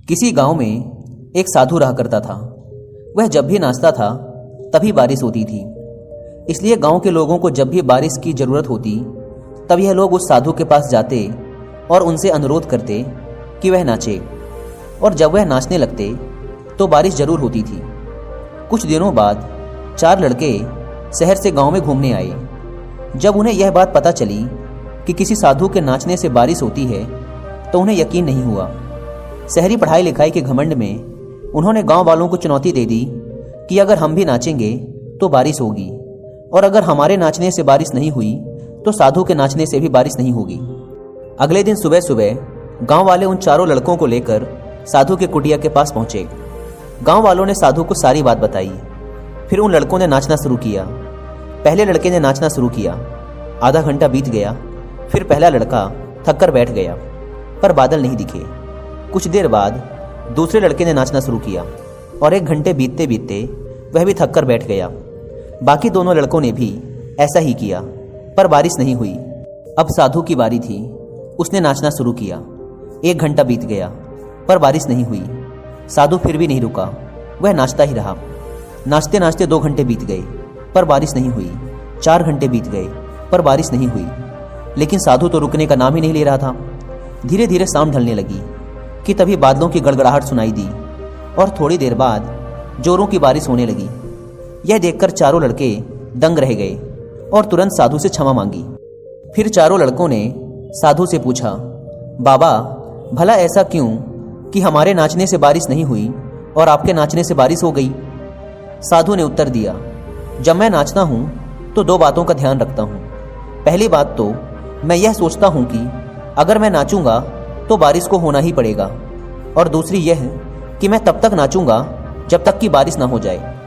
किसी गांव में एक साधु रहा करता था। वह जब भी नाचता था तभी बारिश होती थी। इसलिए गांव के लोगों को जब भी बारिश की ज़रूरत होती तब यह लोग उस साधु के पास जाते और उनसे अनुरोध करते कि वह नाचे, और जब वह नाचने लगते तो बारिश जरूर होती थी। कुछ दिनों बाद 4 लड़के शहर से गांव में घूमने आए। जब उन्हें यह बात पता चली कि किसी साधु के नाचने से बारिश होती है तो उन्हें यकीन नहीं हुआ। शहरी पढ़ाई लिखाई के घमंड में उन्होंने गांव वालों को चुनौती दे दी कि अगर हम भी नाचेंगे तो बारिश होगी, और अगर हमारे नाचने से बारिश नहीं हुई तो साधु के नाचने से भी बारिश नहीं होगी। अगले दिन सुबह सुबह गांव वाले उन 4 लड़कों को लेकर साधु के कुटिया के पास पहुंचे। गांव वालों ने साधु को सारी बात बताई। फिर उन लड़कों ने नाचना शुरू किया। पहले लड़के ने नाचना शुरू किया। आधा घंटा बीत गया। फिर पहला लड़का थक कर बैठ गया, पर बादल नहीं दिखे। कुछ देर बाद दूसरे लड़के ने नाचना शुरू किया और 1 घंटे बीतते बीतते वह भी थक कर बैठ गया। बाकी दोनों लड़कों ने भी ऐसा ही किया, पर बारिश नहीं हुई। अब साधु की बारी थी। उसने नाचना शुरू किया। 1 घंटा बीत गया, पर बारिश नहीं हुई। साधु फिर भी नहीं रुका, वह नाचता ही रहा। नाचते नाचते 2 घंटे बीत गए, पर बारिश नहीं हुई। 4 घंटे बीत गए, पर बारिश नहीं हुई। लेकिन साधु तो रुकने का नाम ही नहीं ले रहा था। धीरे धीरे शाम ढलने लगी कि तभी बादलों की गड़गड़ाहट सुनाई दी और थोड़ी देर बाद जोरों की बारिश होने लगी। यह देखकर 4 लड़के दंग रह गए और तुरंत साधु से क्षमा मांगी। फिर 4 लड़कों ने साधु से पूछा, बाबा, भला ऐसा क्यों कि हमारे नाचने से बारिश नहीं हुई और आपके नाचने से बारिश हो गई? साधु ने उत्तर दिया, जब मैं नाचता हूँ तो 2 बातों का ध्यान रखता हूँ। पहली बात तो मैं यह सोचता हूँ कि अगर मैं नाचूंगा तो बारिश को होना ही पड़ेगा, और दूसरी यह कि मैं तब तक नाचूंगा जब तक कि बारिश ना हो जाए।